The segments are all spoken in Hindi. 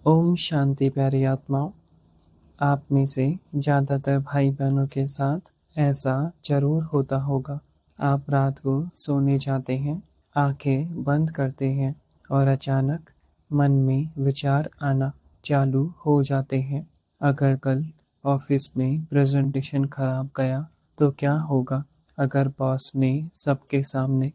ओम शांति प्यारी आत्माओं। आप में से ज़्यादातर भाई बहनों के साथ ऐसा जरूर होता होगा। आप रात को सोने जाते हैं, आंखें बंद करते हैं और अचानक मन में विचार आना चालू हो जाते हैं। अगर कल ऑफिस में प्रेजेंटेशन खराब गया तो क्या होगा? अगर बॉस ने सबके सामने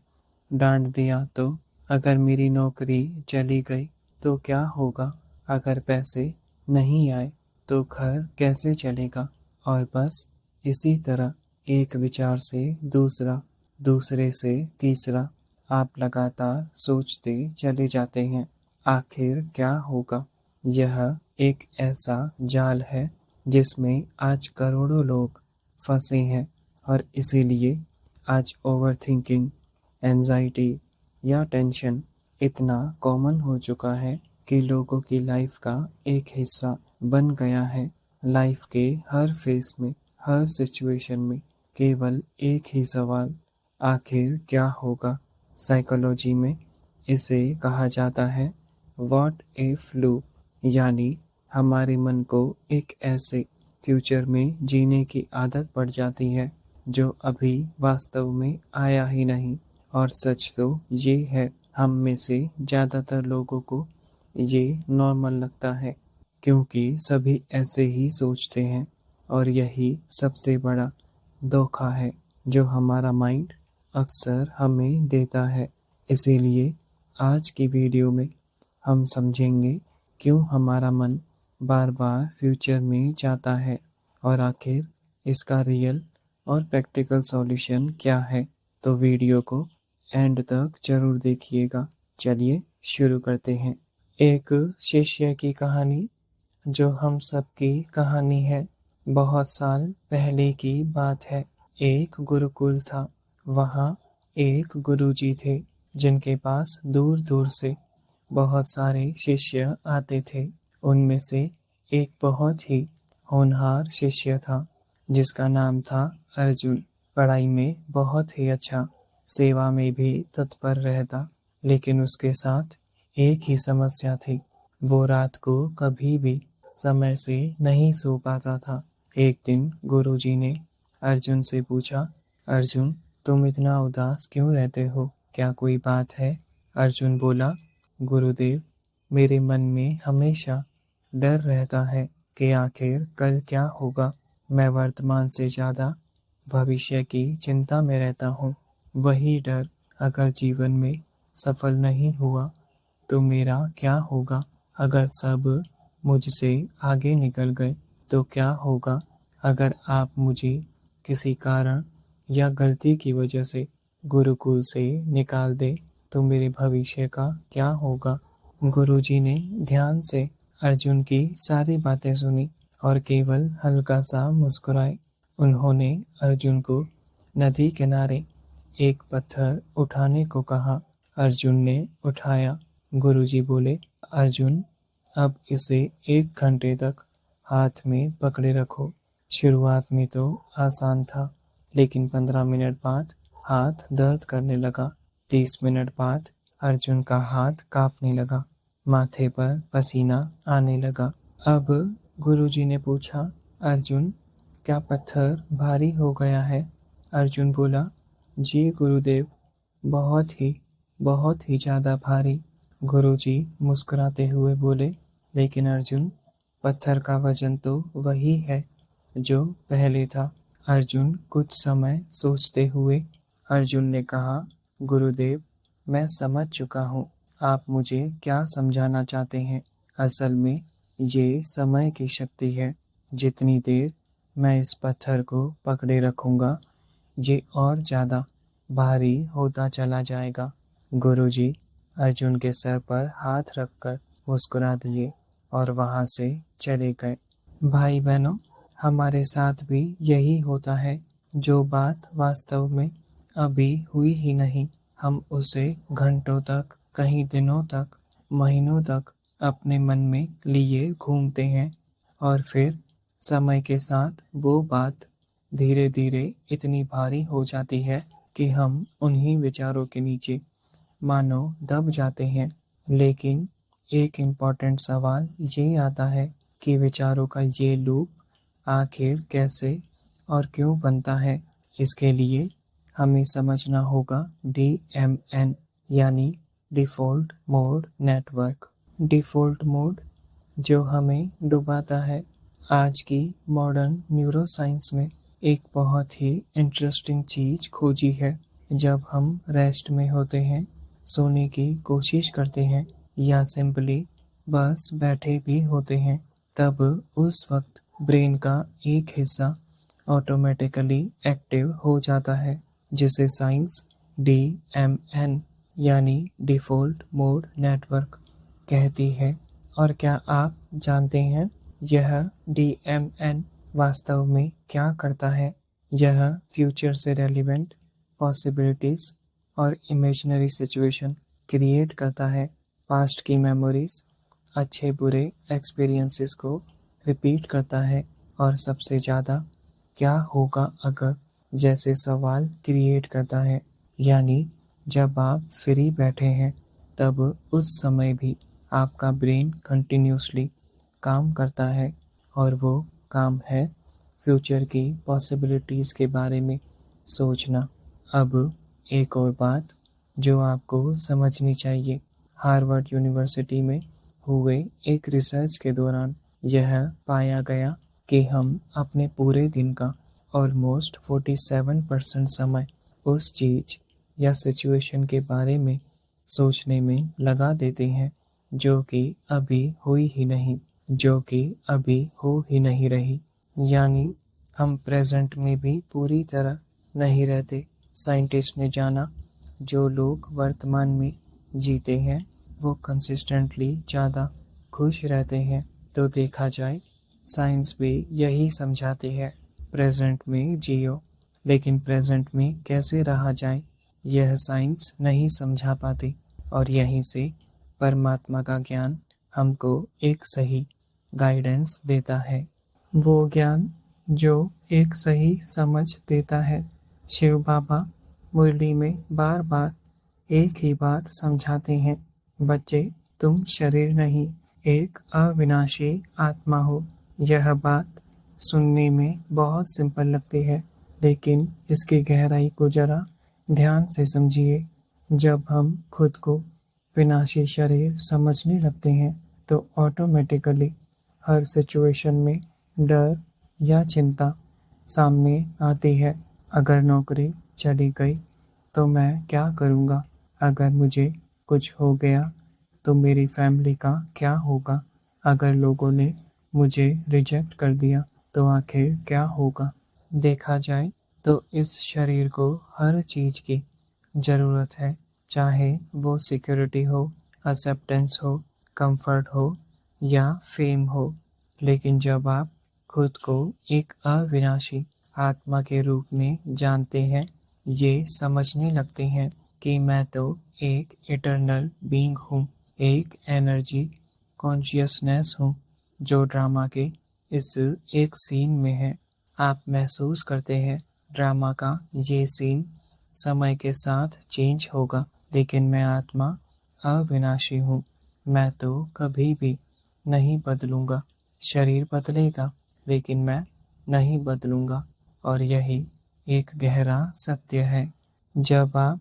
डांट दिया तो? अगर मेरी नौकरी चली गई तो क्या होगा? अगर पैसे नहीं आए तो घर कैसे चलेगा? और बस इसी तरह एक विचार से दूसरा, दूसरे से तीसरा आप लगातार सोचते चले जाते हैं। आखिर क्या होगा? यह एक ऐसा जाल है जिसमें आज करोड़ों लोग फंसे हैं और इसीलिए आज ओवर थिंकिंग, एंजाइटी या टेंशन इतना कॉमन हो चुका है कि लोगों की लाइफ का एक हिस्सा बन गया है। लाइफ के हर फेस में, हर सिचुएशन में केवल एक ही सवाल, आखिर क्या होगा? साइकोलॉजी में इसे कहा जाता है व्हाट इफ लूप, यानी हमारे मन को एक ऐसे फ्यूचर में जीने की आदत पड़ जाती है जो अभी वास्तव में आया ही नहीं। और सच तो ये है, हम में से ज़्यादातर लोगों को ये नॉर्मल लगता है क्योंकि सभी ऐसे ही सोचते हैं। और यही सबसे बड़ा धोखा है जो हमारा माइंड अक्सर हमें देता है। इसीलिए आज की वीडियो में हम समझेंगे क्यों हमारा मन बार बार फ्यूचर में जाता है और आखिर इसका रियल और प्रैक्टिकल सॉल्यूशन क्या है। तो वीडियो को एंड तक जरूर देखिएगा। चलिए शुरू करते हैं। एक शिष्य की कहानी जो हम सबकी कहानी है। बहुत साल पहले की बात है। एक गुरुकुल था। वहाँ एक गुरुजी थे जिनके पास दूर दूर से बहुत सारे शिष्य आते थे। उनमें से एक बहुत ही होनहार शिष्य था जिसका नाम था अर्जुन। पढ़ाई में बहुत ही अच्छा, सेवा में भी तत्पर रहता, लेकिन उसके साथ एक ही समस्या थी। वो रात को कभी भी समय से नहीं सो पाता था। एक दिन गुरुजी ने अर्जुन से पूछा, अर्जुन, तुम इतना उदास क्यों रहते हो? क्या कोई बात है? अर्जुन बोला, गुरुदेव, मेरे मन में हमेशा डर रहता है कि आखिर कल क्या होगा। मैं वर्तमान से ज़्यादा भविष्य की चिंता में रहता हूँ। वही डर अगर जीवन में सफल नहीं हुआ तो मेरा क्या होगा? अगर सब मुझसे आगे निकल गए तो क्या होगा? अगर आप मुझे किसी कारण या गलती की वजह से गुरुकुल से निकाल दे तो मेरे भविष्य का क्या होगा? गुरुजी ने ध्यान से अर्जुन की सारी बातें सुनी और केवल हल्का सा मुस्कुराए। उन्होंने अर्जुन को नदी किनारे एक पत्थर उठाने को कहा। अर्जुन ने उठाया। गुरुजी बोले, अर्जुन, अब इसे 1 घंटे तक हाथ में पकड़े रखो। शुरुआत में तो आसान था, लेकिन 15 मिनट बाद हाथ दर्द करने लगा। 30 मिनट बाद अर्जुन का हाथ कांपने लगा, माथे पर पसीना आने लगा। अब गुरुजी ने पूछा, अर्जुन, क्या पत्थर भारी हो गया है? अर्जुन बोला, जी गुरुदेव, बहुत ही ज़्यादा भारी। गुरुजी मुस्कुराते हुए बोले, लेकिन अर्जुन, पत्थर का वजन तो वही है जो पहले था। अर्जुन कुछ समय सोचते हुए अर्जुन ने कहा, गुरुदेव, मैं समझ चुका हूँ। आप मुझे क्या समझाना चाहते हैं? असल में ये समय की शक्ति है। जितनी देर मैं इस पत्थर को पकड़े रखूंगा, ये और ज़्यादा भारी होता चला जाएगा। गुरुजी अर्जुन के सर पर हाथ रखकर मुस्कुरा दिए और वहां से चले गए। भाई बहनों, हमारे साथ भी यही होता है। जो बात वास्तव में अभी हुई ही नहीं, हम उसे घंटों तक, कहीं दिनों तक, महीनों तक अपने मन में लिए घूमते हैं और फिर समय के साथ वो बात धीरे धीरे इतनी भारी हो जाती है कि हम उन्हीं विचारों के नीचे मानो दब जाते हैं। लेकिन एक इम्पॉर्टेंट सवाल ये आता है कि विचारों का ये लूप आखिर कैसे और क्यों बनता है। इसके लिए हमें समझना होगा DMN यानी default mode network. Default mode जो हमें डुबाता है। आज की मॉडर्न न्यूरोसाइंस में एक बहुत ही इंटरेस्टिंग चीज़ खोजी है। जब हम रेस्ट में होते हैं, सोने की कोशिश करते हैं या सिंपली बस बैठे भी होते हैं, तब उस वक्त ब्रेन का एक हिस्सा ऑटोमेटिकली एक्टिव हो जाता है, जिसे साइंस DMN यानी डिफ़ॉल्ट मोड नेटवर्क कहती है। और क्या आप जानते हैं यह DMN वास्तव में क्या करता है? यह फ्यूचर से रेलिवेंट पॉसिबिलिटीज और इमेजिनरी सिचुएशन क्रिएट करता है। पास्ट की मेमोरीज, अच्छे बुरे एक्सपीरियंसेस को रिपीट करता है और सबसे ज़्यादा क्या होगा अगर जैसे सवाल क्रिएट करता है। यानी जब आप फ्री बैठे हैं, तब उस समय भी आपका ब्रेन कंटिन्यूसली काम करता है और वो काम है फ्यूचर की पॉसिबिलिटीज़ के बारे में सोचना। अब एक और बात जो आपको समझनी चाहिए, हार्वर्ड यूनिवर्सिटी में हुए एक रिसर्च के दौरान यह पाया गया कि हम अपने पूरे दिन का ऑलमोस्ट 47% समय उस चीज़ या सिचुएशन के बारे में सोचने में लगा देते हैं जो कि अभी हुई ही नहीं, जो कि अभी हो ही नहीं रही। यानी हम प्रेजेंट में भी पूरी तरह नहीं रहते। साइंटिस्ट ने जाना जो लोग वर्तमान में जीते हैं वो कंसिस्टेंटली ज़्यादा खुश रहते हैं। तो देखा जाए साइंस भी यही समझाती है, प्रेजेंट में जियो। लेकिन प्रेजेंट में कैसे रहा जाए यह साइंस नहीं समझा पाती। और यहीं से परमात्मा का ज्ञान हमको एक सही गाइडेंस देता है। वो ज्ञान जो एक सही समझ देता है। शिव बाबा मुरली में बार बार एक ही बात समझाते हैं, बच्चे तुम शरीर नहीं, एक अविनाशी आत्मा हो। यह बात सुनने में बहुत सिंपल लगती है, लेकिन इसकी गहराई को जरा ध्यान से समझिए। जब हम खुद को विनाशी शरीर समझने लगते हैं, तो ऑटोमेटिकली हर सिचुएशन में डर या चिंता सामने आती है। अगर नौकरी चली गई तो मैं क्या करूँगा? अगर मुझे कुछ हो गया तो मेरी फैमिली का क्या होगा? अगर लोगों ने मुझे रिजेक्ट कर दिया तो आखिर क्या होगा? देखा जाए तो इस शरीर को हर चीज़ की ज़रूरत है, चाहे वो सिक्योरिटी हो, एक्सेप्टेंस हो, कंफर्ट हो या फेम हो। लेकिन जब आप खुद को एक अविनाशी आत्मा के रूप में जानते हैं, ये समझने लगते हैं कि मैं तो एक इटर्नल बीइंग हूँ, एक एनर्जी कॉन्शियसनेस हूँ जो ड्रामा के इस एक सीन में है। आप महसूस करते हैं ड्रामा का ये सीन समय के साथ चेंज होगा, लेकिन मैं आत्मा अविनाशी हूँ। मैं तो कभी भी नहीं बदलूंगा। शरीर बदलेगा लेकिन मैं नहीं बदलूंगा। और यही एक गहरा सत्य है। जब आप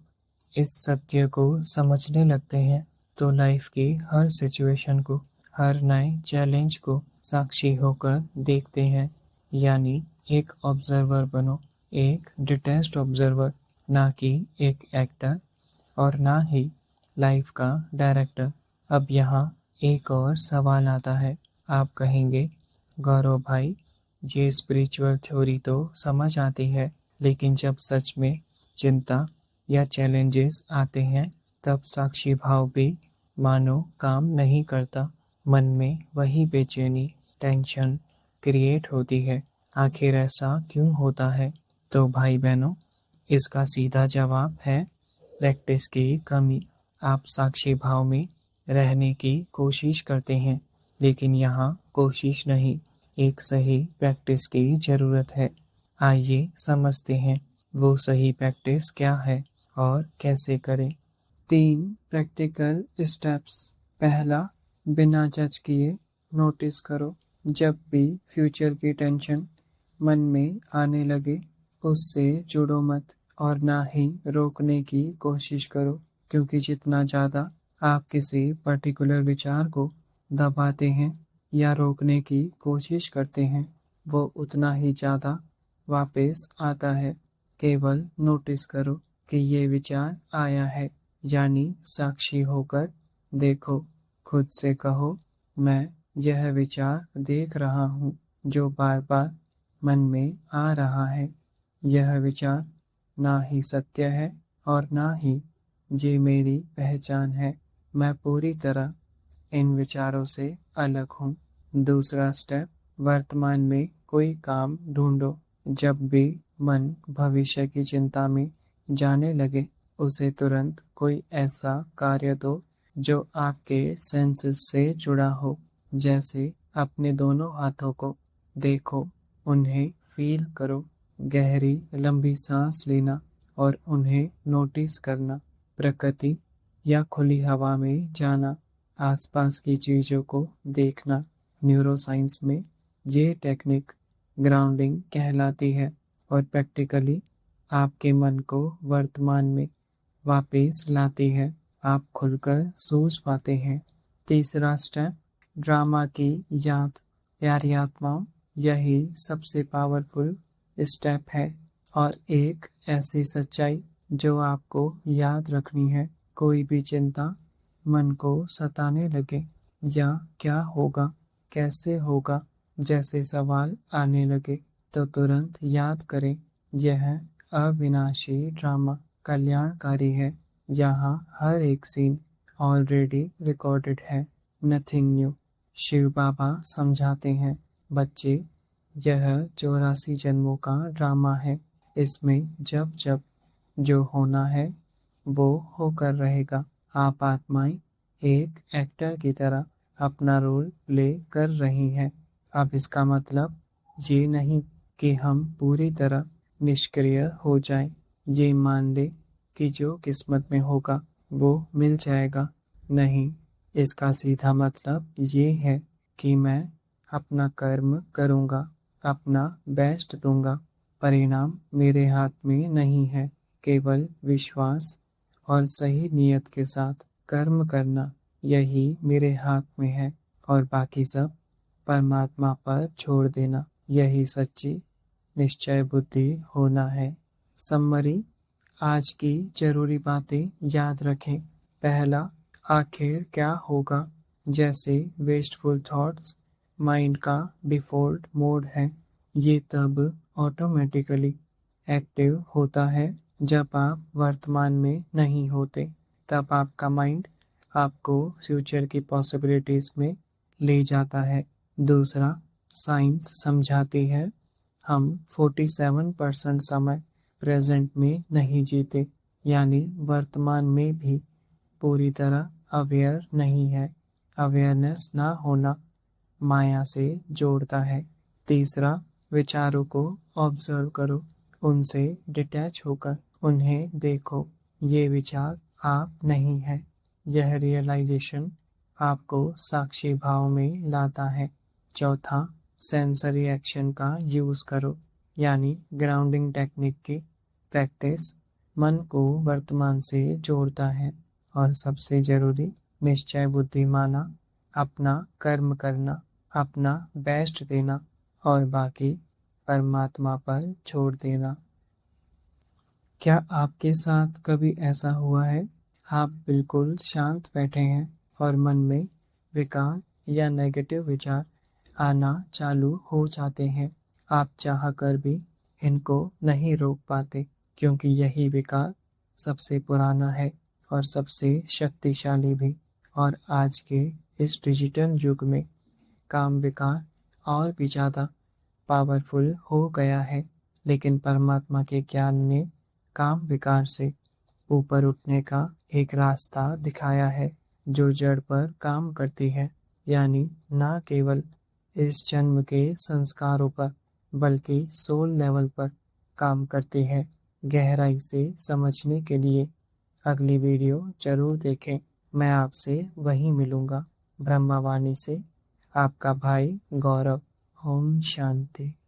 इस सत्य को समझने लगते हैं तो लाइफ की हर सिचुएशन को, हर नए चैलेंज को साक्षी होकर देखते हैं। यानी एक ऑब्जर्वर बनो, एक डिटेच्ड ऑब्जर्वर, ना कि एक एक्टर और ना ही लाइफ का डायरेक्टर। अब यहाँ एक और सवाल आता है। आप कहेंगे गौरव भाई, ये स्पिरिचुअल थ्योरी तो समझ आती है, लेकिन जब सच में चिंता या चैलेंजेस आते हैं तब साक्षी भाव भी मानो काम नहीं करता। मन में वही बेचैनी, टेंशन क्रिएट होती है। आखिर ऐसा क्यों होता है? तो भाई बहनों, इसका सीधा जवाब है प्रैक्टिस की कमी। आप साक्षी भाव में रहने की कोशिश करते हैं, लेकिन यहाँ कोशिश नहीं, एक सही प्रैक्टिस की ज़रूरत है। आइए समझते हैं वो सही प्रैक्टिस क्या है और कैसे करें। 3 प्रैक्टिकल स्टेप्स। पहला, बिना जज किए नोटिस करो। जब भी फ्यूचर की टेंशन मन में आने लगे, उससे जुड़ो मत और ना ही रोकने की कोशिश करो, क्योंकि जितना ज़्यादा आप किसी पर्टिकुलर विचार को दबाते हैं या रोकने की कोशिश करते हैं, वो उतना ही ज़्यादा वापस आता है। केवल नोटिस करो कि ये विचार आया है, यानी साक्षी होकर देखो। खुद से कहो, मैं यह विचार देख रहा हूँ जो बार बार मन में आ रहा है। यह विचार ना ही सत्य है और ना ही ये मेरी पहचान है। मैं पूरी तरह इन विचारों से अलग हूँ। दूसरा स्टेप, वर्तमान में कोई काम ढूंढो। जब भी मन भविष्य की चिंता में जाने लगे, उसे तुरंत कोई ऐसा कार्य दो जो आपके सेंसेस से जुड़ा हो। जैसे अपने दोनों हाथों को देखो, उन्हें फील करो, गहरी लंबी सांस लेना और उन्हें नोटिस करना। प्रकृति या खुली हवा में जाना, आसपास की चीज़ों को देखना। न्यूरोसाइंस में ये टेक्निक ग्राउंडिंग कहलाती है और प्रैक्टिकली आपके मन को वर्तमान में वापस लाती है। आप खुलकर सोच पाते हैं। तीसरा स्टेप, ड्रामा की याद। प्यारी आत्माओं, यही सबसे पावरफुल स्टेप है और एक ऐसी सच्चाई जो आपको याद रखनी है। कोई भी चिंता मन को सताने लगे या क्या होगा, कैसे होगा जैसे सवाल आने लगे, तो तुरंत याद करें, यह अविनाशी ड्रामा कल्याणकारी है। यहाँ हर एक सीन ऑलरेडी रिकॉर्डेड है। Nothing new. शिव बाबा समझाते हैं, बच्चे, यह 84 जन्मों का ड्रामा है। इसमें जब जब जो होना है वो होकर रहेगा। आप आत्माएं एक एक्टर की तरह अपना रोल प्ले कर रही हैं। अब इसका मतलब ये नहीं कि हम पूरी तरह निष्क्रिय हो जाएं। ये मान ले कि जो किस्मत में होगा वो मिल जाएगा। नहीं, इसका सीधा मतलब ये है कि मैं अपना कर्म करूँगा, अपना बेस्ट दूंगा। परिणाम मेरे हाथ में नहीं है। केवल विश्वास और सही नियत के साथ कर्म करना, यही मेरे हाथ में है और बाकी सब परमात्मा पर छोड़ देना। यही सच्ची निश्चय बुद्धि होना है। समरी, आज की जरूरी बातें याद रखें। पहला, आखिर क्या होगा। जैसे वेस्टफुल थॉट्स माइंड का डिफ़ॉल्ट मोड है। ये तब ऑटोमेटिकली एक्टिव होता है जब आप वर्तमान में नहीं होते। तब आपका माइंड आपको फ्यूचर की पॉसिबिलिटीज़ में ले जाता है। दूसरा, साइंस समझाती है, हम 47% समय प्रेजेंट में नहीं जीते, यानी वर्तमान में भी पूरी तरह अवेयर नहीं है। अवेयरनेस ना होना माया से जोड़ता है। तीसरा, विचारों को ऑब्जर्व करो, उनसे डिटैच होकर उन्हें देखो। ये विचार आप नहीं है। यह रियलाइजेशन आपको साक्षी भाव में लाता है। चौथा, सेंसरी एक्शन का यूज़ करो, यानी ग्राउंडिंग टेक्निक की प्रैक्टिस मन को वर्तमान से जोड़ता है। और सबसे जरूरी, निश्चय बुद्धि माना, अपना कर्म करना, अपना बेस्ट देना और बाकी परमात्मा पर छोड़ देना। क्या आपके साथ कभी ऐसा हुआ है, आप बिल्कुल शांत बैठे हैं और मन में विकार या नेगेटिव विचार आना चालू हो जाते हैं। आप चाह कर भी इनको नहीं रोक पाते, क्योंकि यही विकार सबसे पुराना है और सबसे शक्तिशाली भी। और आज के इस डिजिटल युग में काम विकार और भी ज़्यादा पावरफुल हो गया है। लेकिन परमात्मा के ज्ञान ने काम विकार से ऊपर उठने का एक रास्ता दिखाया है, जो जड़ पर काम करती है, यानी ना केवल इस जन्म के संस्कारों पर बल्कि सोल लेवल पर काम करती है। गहराई से समझने के लिए अगली वीडियो जरूर देखें। मैं आपसे वहीं मिलूंगा। ब्रह्मवाणी से आपका भाई गौरव। ओम शांति।